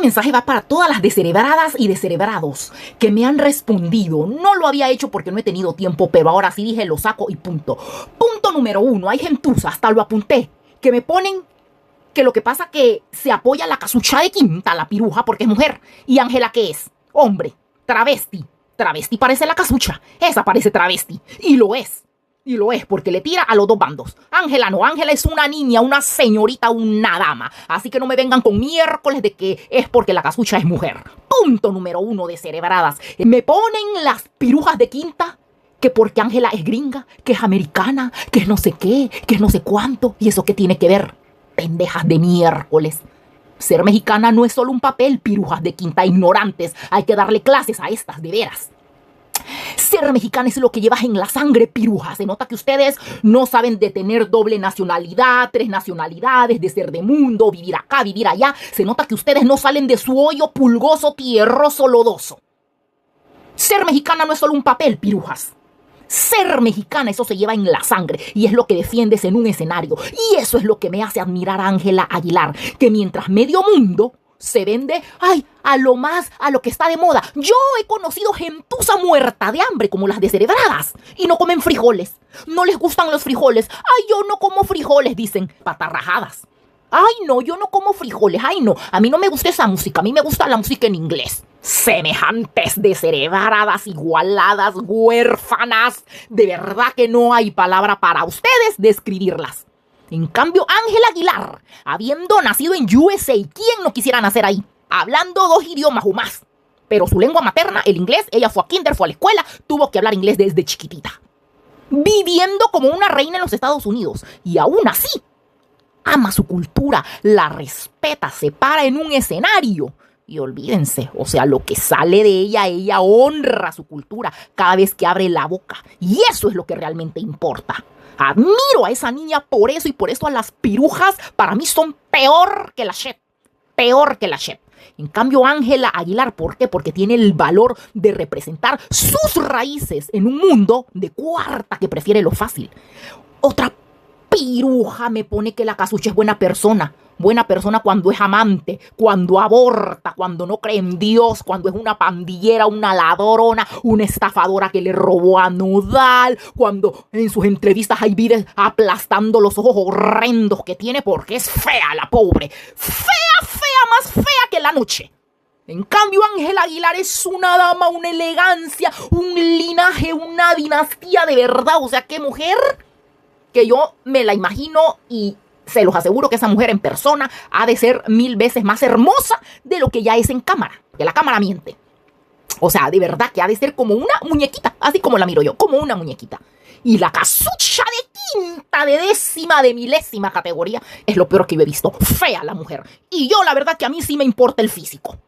mensaje va para todas las descerebradas y descerebrados que me han respondido. No lo había hecho porque no he tenido tiempo, pero ahora sí dije, lo saco y punto. Punto número 1, hay gentuza, hasta lo apunté, que me ponen que lo que pasa que se apoya la casucha de Quinta, la piruja, porque es mujer. ¿Y Ángela qué es? Hombre, travesti. Travesti parece la casucha, esa parece travesti. Y lo es. Y lo es porque le tira a los dos bandos. Ángela no, Ángela es una niña, una señorita, una dama. Así que no me vengan con miércoles de que es porque la casucha es mujer. Punto número 1, descerebradas. Me ponen las pirujas de Quinta que porque Ángela es gringa, que es americana, que es no sé qué, que es no sé cuánto. ¿Y eso qué tiene que ver? Pendejas de miércoles. Ser mexicana no es solo un papel, pirujas de Quinta, ignorantes. Hay que darle clases a estas, de veras. Ser mexicana es lo que llevas en la sangre, piruja. Se nota que ustedes no saben de tener doble nacionalidad, 3 nacionalidades, de ser de mundo, vivir acá, vivir allá. Se nota que ustedes no salen de su hoyo pulgoso, tierroso, lodoso. Ser mexicana no es solo un papel, pirujas. Ser mexicana, eso se lleva en la sangre y es lo que defiendes en un escenario. Y eso es lo que me hace admirar a Ángela Aguilar, que mientras medio mundo se vende, a lo que está de moda. Yo he conocido gentuza muerta de hambre como las descerebradas y no comen frijoles. No les gustan los frijoles. Yo no como frijoles, dicen, patarrajadas. No, yo no como frijoles. No, a mí no me gusta esa música. A mí me gusta la música en inglés. Semejantes descerebradas, igualadas, huérfanas. De verdad que no hay palabra para ustedes describirlas. En cambio, Ángela Aguilar, habiendo nacido en USA, ¿quién no quisiera nacer ahí? Hablando 2 idiomas o más. Pero su lengua materna, el inglés, ella fue a kinder, fue a la escuela, tuvo que hablar inglés desde chiquitita. Viviendo como una reina en los Estados Unidos. Y aún así, ama su cultura, la respeta, se para en un escenario. Y olvídense, o sea, lo que sale de ella honra su cultura cada vez que abre la boca. Y eso es lo que realmente importa. Admiro a esa niña por eso y por eso a las pirujas para mí son peor que la Shep. Peor que la Shep. En cambio, Ángela Aguilar, ¿por qué? Porque tiene el valor de representar sus raíces en un mundo de cuarta que prefiere lo fácil. Otra piruja me pone que la casucha es buena persona. Buena persona cuando es amante, cuando aborta, cuando no cree en Dios, cuando es una pandillera, una ladrona, una estafadora que le robó a Nodal, cuando en sus entrevistas hay vive aplastando los ojos horrendos que tiene porque es fea la pobre. Fea, fea, más fea que la noche. En cambio, Ángela Aguilar es una dama, una elegancia, un linaje, una dinastía de verdad. O sea, qué mujer que yo me la imagino y se los aseguro que esa mujer en persona ha de ser 1000 veces más hermosa de lo que ya es en cámara. Que la cámara miente. O sea, de verdad que ha de ser como una muñequita. Así como la miro yo, como una muñequita. Y la casucha de quinta, de décima, de milésima categoría es lo peor que yo he visto. Fea la mujer. Y yo la verdad que a mí sí me importa el físico.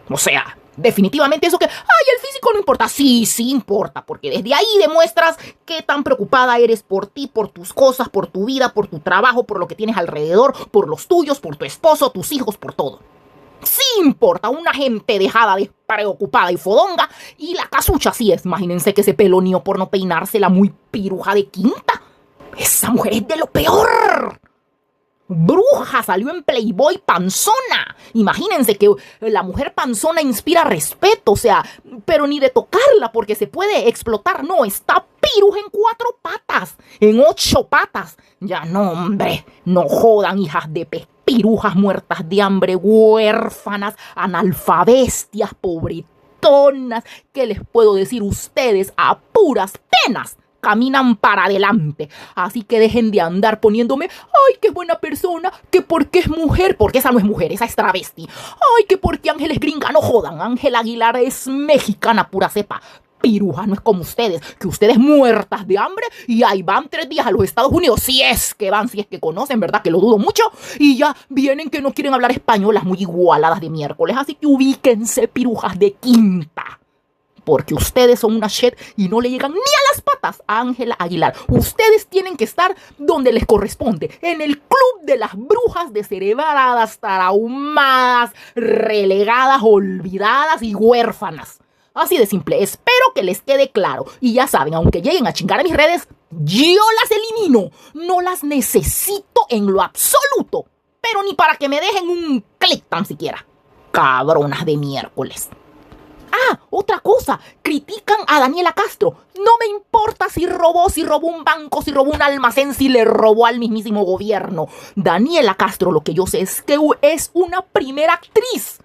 O sea, definitivamente eso que, el físico no importa. Sí importa, porque desde ahí demuestras qué tan preocupada eres por ti, por tus cosas, por tu vida, por tu trabajo, por lo que tienes alrededor, por los tuyos, por tu esposo, tus hijos, por todo. Sí importa, una gente dejada, despreocupada y fodonga, y la casucha sí es. Imagínense que se peloneó por no peinarse la muy piruja de quinta. Esa mujer es de lo peor. Bruja, salió en Playboy panzona. Imagínense que la mujer panzona inspira respeto, o sea, pero ni de tocarla porque se puede explotar. No, está piruja en 4 patas, en 8 patas. Ya no, hombre, no jodan, hijas de pirujas muertas de hambre, huérfanas, analfabestias, pobretonas. ¿Qué les puedo decir? Ustedes a puras penas caminan para adelante. Así que dejen de andar poniéndome, qué buena persona, que porque es mujer, porque esa no es mujer, esa es travesti. Que porque Ángela es gringa, no jodan. Ángela Aguilar es mexicana pura cepa. Piruja, no es como ustedes, que ustedes muertas de hambre y ahí van 3 días a los Estados Unidos, si es que van, si es que conocen, ¿verdad? Que lo dudo mucho, y ya vienen que no quieren hablar español, las muy igualadas de miércoles. Así que ubíquense, pirujas de quinta. Porque ustedes son una shit y no le llegan ni a las patas a Ángela Aguilar. Ustedes tienen que estar donde les corresponde. En el club de las brujas descerebradas, traumadas, relegadas, olvidadas y huérfanas. Así de simple. Espero que les quede claro. Y ya saben, aunque lleguen a chingar a mis redes, yo las elimino. No las necesito en lo absoluto. Pero ni para que me dejen un clic tan siquiera. cabronas de miércoles. Ah, otra cosa, critican a Daniela Castro. No me importa si robó un banco, si robó un almacén, si le robó al mismísimo gobierno. Daniela Castro, lo que yo sé es que es una primera actriz.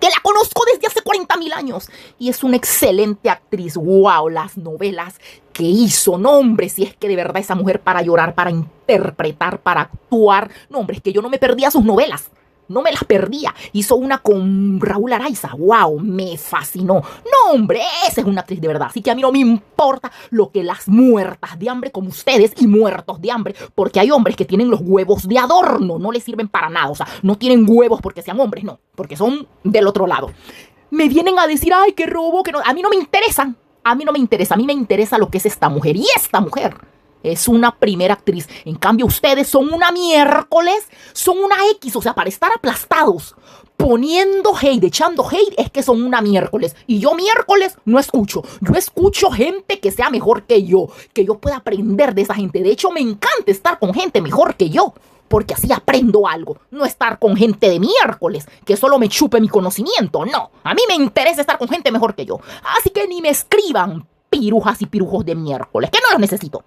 Que la conozco desde hace 40.000 años. Y es una excelente actriz. ¡Wow! Las novelas que hizo. No, hombre, si es que de verdad esa mujer para llorar, para interpretar, para actuar. No, hombre, es que yo no me perdía sus novelas. No me las perdía. Hizo una con Raúl Araiza. ¡Wow! Me fascinó. No, hombre, esa es una actriz de verdad. Así que a mí no me importa lo que las muertas de hambre como ustedes y muertos de hambre. Porque hay hombres que tienen los huevos de adorno. No les sirven para nada. O sea, no tienen huevos porque sean hombres. No, porque son del otro lado. Me vienen a decir, ay, que robo, que no. A mí no me interesan. A mí no me interesa. A mí me interesa lo que es esta mujer. Y esta mujer es una primera actriz. En cambio, ustedes son una miércoles, son una X. O sea, para estar aplastados, poniendo hate, echando hate, es que son una miércoles. Y yo miércoles no escucho. Yo escucho gente que sea mejor que yo pueda aprender de esa gente. De hecho, me encanta estar con gente mejor que yo, porque así aprendo algo. No estar con gente de miércoles, que solo me chupe mi conocimiento. No, a mí me interesa estar con gente mejor que yo. Así que ni me escriban pirujas y pirujos de miércoles, que no los necesito.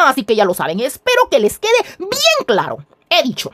Así que ya lo saben, espero que les quede bien claro. He dicho.